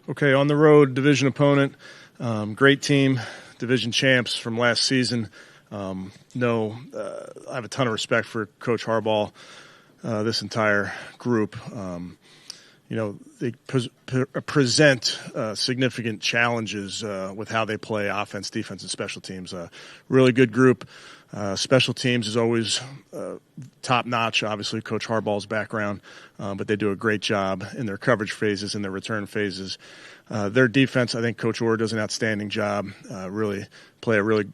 Okay, on the road, division opponent, great team, division champs from last season. I have a ton of respect for Coach Harbaugh, this entire group. They present significant challenges with how they play offense, defense, and special teams. Really good group. Special teams is always top-notch, obviously, Coach Harbaugh's background, but they do a great job in their coverage phases and their return phases. Their defense, I think Coach Orr does an outstanding job, really play a really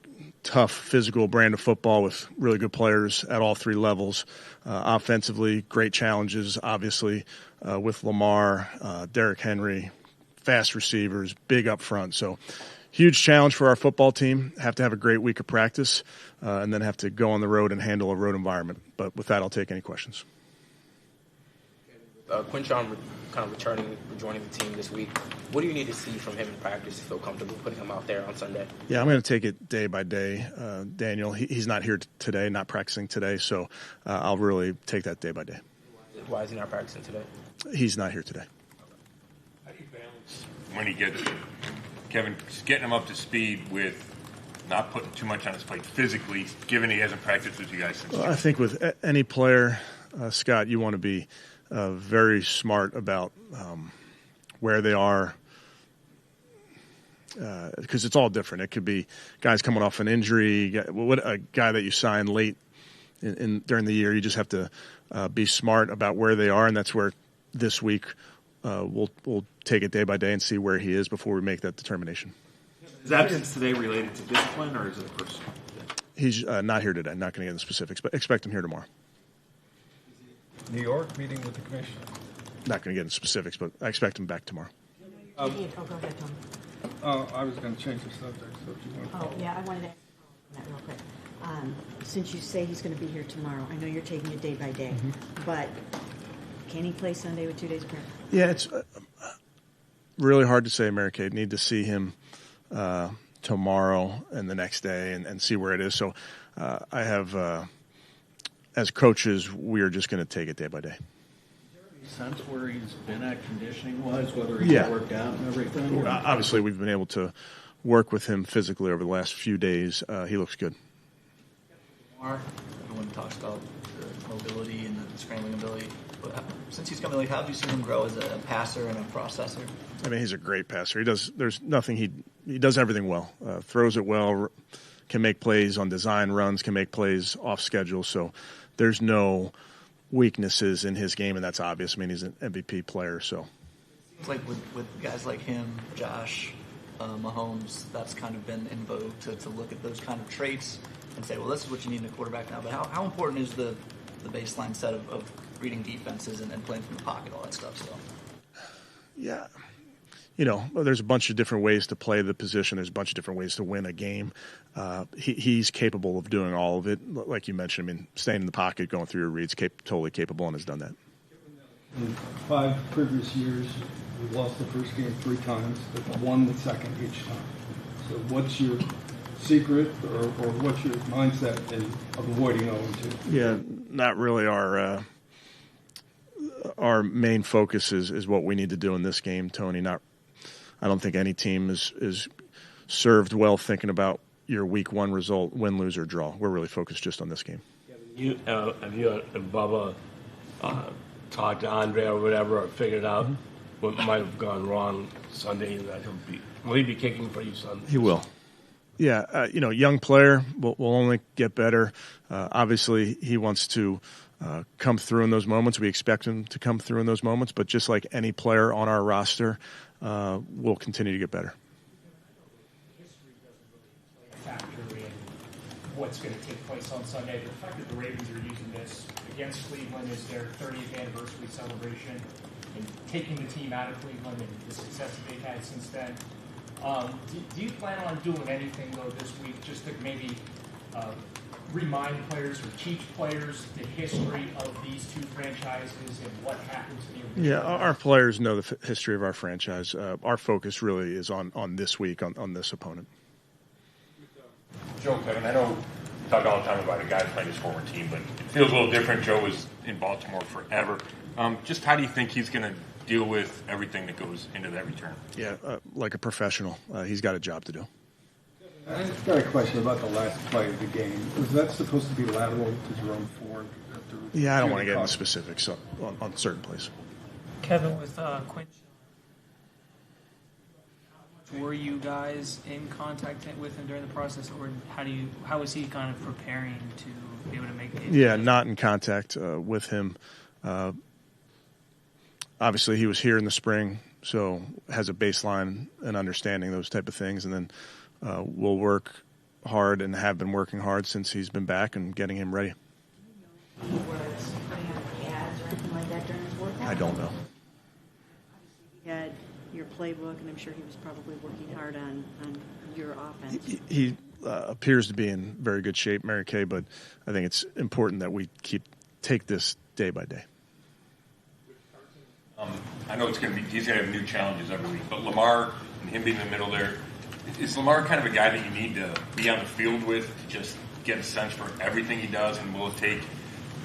tough, physical brand of football with really good players at all three levels. Offensively, great challenges, obviously, with Lamar, Derrick Henry, fast receivers, big up front. So huge challenge for our football team. Have to have a great week of practice and then have to go on the road and handle a road environment. But with that, I'll take any questions. Quinshon kind of rejoining the team this week. What do you need to see from him in practice to feel comfortable putting him out there on Sunday? Yeah, I'm going to take it day by day, Daniel. He's not here today, not practicing today, so I'll really take that day by day. Why is he not practicing today? He's not here today. How do you balance when he gets Kevin, getting him up to speed with not putting too much on his plate physically, given he hasn't practiced with you guys since? Well, I think with any player, Scott, you want to be very smart about where they are, because it's all different. It could be guys coming off an injury, a guy that you signed late during the year. You just have to be smart about where they are, and that's where this week we'll take it day by day and see where he is before we make that determination. Is absence today related to discipline, or is it personal? He's not here today. Not going to get into specifics, but expect him here tomorrow. New York meeting with the commissioner. Not going to get into specifics, but I expect him back tomorrow. Go ahead, Tom. I was going to change the subject, so if you want to. I wanted to ask that real quick. Since you say he's going to be here tomorrow, I know you're taking it day by day, but can he play Sunday with 2 days of practice? Yeah, it's really hard to say, Mary Kate. Need to see him tomorrow and the next day and see where it is. So I have, as coaches, we are just going to take it day by day. Sense where he's been at conditioning-wise, whether he's worked out and everything? Obviously, we've been able to work with him physically over the last few days. He looks good. Everyone talks about the mobility and the scrambling ability. But since he's coming, how have you seen him grow as a passer and a processor? I mean, he's a great passer. There's nothing he does everything well. Throws it well, can make plays on design runs, can make plays off schedule. So there's no weaknesses in his game, and that's obvious. I mean, he's an MVP player. So it's like with guys like him, Josh, Mahomes, that's kind of been in vogue to look at those kind of traits and say, well, this is what you need in a quarterback now. But how important is the baseline set of reading defenses and playing from the pocket, all that stuff? So yeah. There's a bunch of different ways to play the position. There's a bunch of different ways to win a game. He's capable of doing all of it. Like you mentioned, I mean, staying in the pocket, going through your reads, totally capable, and has done that. In 5 previous years, we've lost the first game 3 times, but won the second each time. So what's your secret or what's your mindset of avoiding 0-2? Yeah, not really our main focus is what we need to do in this game, Tony. I don't think any team is served well thinking about your week 1 result, win, lose, or draw. We're really focused just on this game. Have you and Bubba talked to Andre or whatever, or figured out what might have gone wrong Sunday? That will he be kicking for you Sunday? He will. Yeah, young player will only get better. Obviously, he wants to come through in those moments. We expect him to come through in those moments, but just like any player on our roster, we'll continue to get better. History doesn't really play a factor in what's going to take place on Sunday. The fact that the Ravens are using this against Cleveland as their 30th anniversary celebration and taking the team out of Cleveland and the success that they've had since then. Do you plan on doing anything, though, this week just to maybe remind players or teach players the history of these two franchises and what happened to the original? Yeah, our players know the history of our franchise. Our focus really is on this week, on this opponent. Joe, Kevin, I know you talk all the time about a guy playing his former team, but it feels a little different. Joe was in Baltimore forever. Just how do you think he's going to deal with everything that goes into that return. Yeah, like a professional. He's got a job to do. I've got a question about the last play of the game. Was that supposed to be lateral to Jerome Ford? Yeah, I don't want to get into specifics on certain plays. Kevin, with Quinn, how much were you guys in contact with him during the process, or how was he kind of preparing to be able to make it? Yeah, not in contact with him. Obviously, he was here in the spring, so has a baseline and understanding those type of things, and then we'll work hard and have been working hard since he's been back and getting him ready. He was putting on pads or anything like that during his workout? I don't know. Obviously, he had your playbook, and I'm sure he was probably working hard on your offense. He appears to be in very good shape, Mary Kay, but I think it's important that we take this day by day. I know he's going to have new challenges every week, but Lamar and him being in the middle there, is Lamar kind of a guy that you need to be on the field with to just get a sense for everything he does, and will it take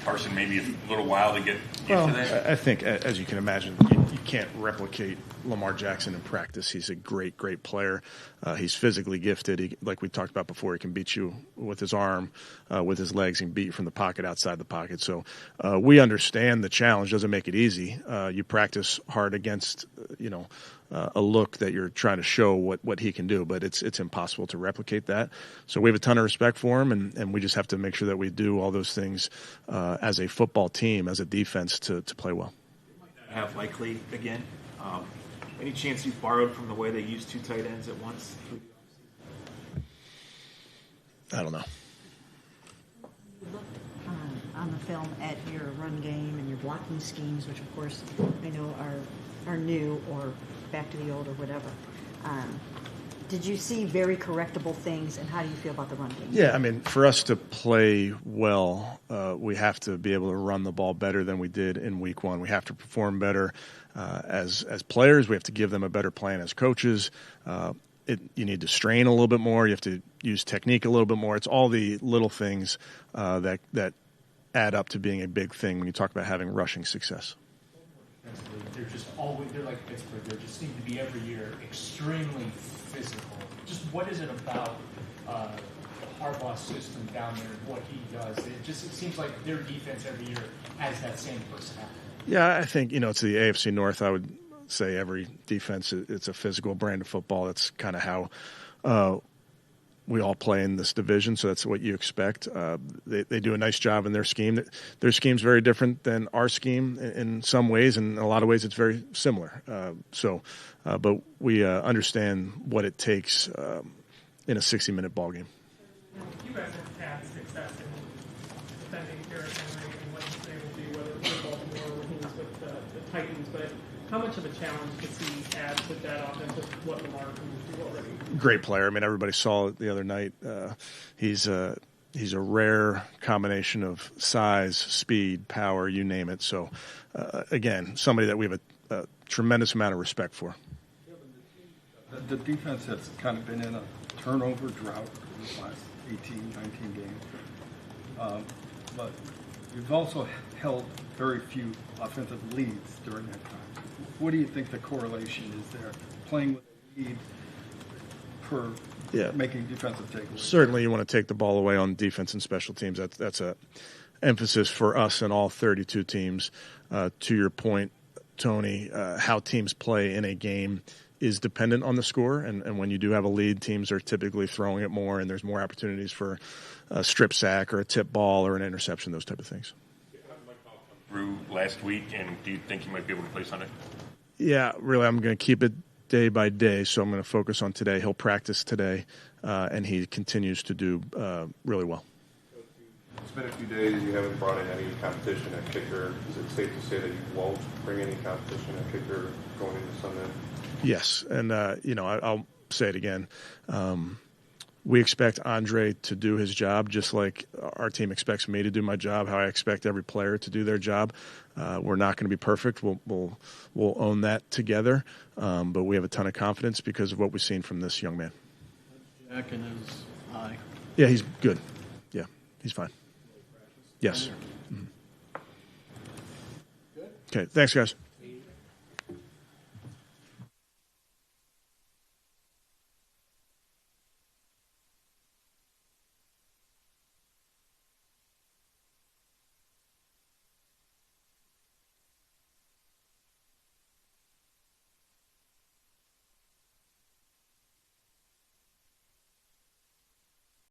Carson maybe a little while to get used to that? I think, as you can imagine, you can't replicate Lamar Jackson in practice. He's a great, great player. He's physically gifted. Like we talked about before, he can beat you with his arm, with his legs, and beat you from the pocket, outside the pocket. So we understand the challenge. Doesn't make it easy. You practice hard against, a look that you're trying to show what he can do, but it's impossible to replicate that. So we have a ton of respect for him, and we just have to make sure that we do all those things as a football team, as a defense, to play well. Have likely again. Any chance you've borrowed from the way they use two tight ends at once? I don't know. You looked on the film at your run game and your blocking schemes, which of course I know are new or back to the old or whatever. Did you see very correctable things, and how do you feel about the run game? Yeah, I mean, for us to play well, we have to be able to run the ball better than we did in week one. We have to perform better as players. We have to give them a better plan as coaches. You need to strain a little bit more. You have to use technique a little bit more. It's all the little things that add up to being a big thing when you talk about having rushing success. They're like Pittsburgh. They just seem to be every year extremely physical. Just what is it about the Harbaugh system down there and what he does? It seems like their defense every year has that same personality. Yeah, I think, it's the AFC North. I would say every defense, it's a physical brand of football. That's kind of how we all play in this division, so that's what you expect. They do a nice job in their scheme. Their scheme's very different than our scheme in some ways, and in a lot of ways it's very similar. But we understand what it takes in a 60-minute ball game. You guys have had success in defending Derrick Henry and what he's able to do, whether it's with Baltimore or when he was with the Titans, but how much of a challenge does he add to that offense with what Lamar can do already? Great player. I mean, everybody saw it the other night. He's a rare combination of size, speed, power, you name it. So, again, somebody that we have a tremendous amount of respect for. The defense has kind of been in a turnover drought in the last 18, 19 games. But you've also held very few offensive leads during that time. What do you think the correlation is there? Playing with a lead per making defensive takeaways. Certainly you want to take the ball away on defense and special teams. That's a emphasis for us and all 32 teams. To your point, Tony, how teams play in a game is dependent on the score, and when you do have a lead, teams are typically throwing it more, and there's more opportunities for a strip sack or a tip ball or an interception, those type of things. Through last week, and do you think he might be able to play Sunday? Yeah, really, I'm going to keep it day by day, so I'm going to focus on today. He'll practice today, and he continues to do really well. It's been a few days. You haven't brought in any competition at kicker. Is it safe to say that you won't bring any competition at kicker going into Sunday? Yes, and I'll say it again. We expect Andre to do his job just like our team expects me to do my job, how I expect every player to do their job. We're not going to be perfect. We'll own that together, but we have a ton of confidence because of what we've seen from this young man. Jack in his eye. Yeah, he's good. Yeah, he's fine. Yes. Mm-hmm. Okay, thanks, guys.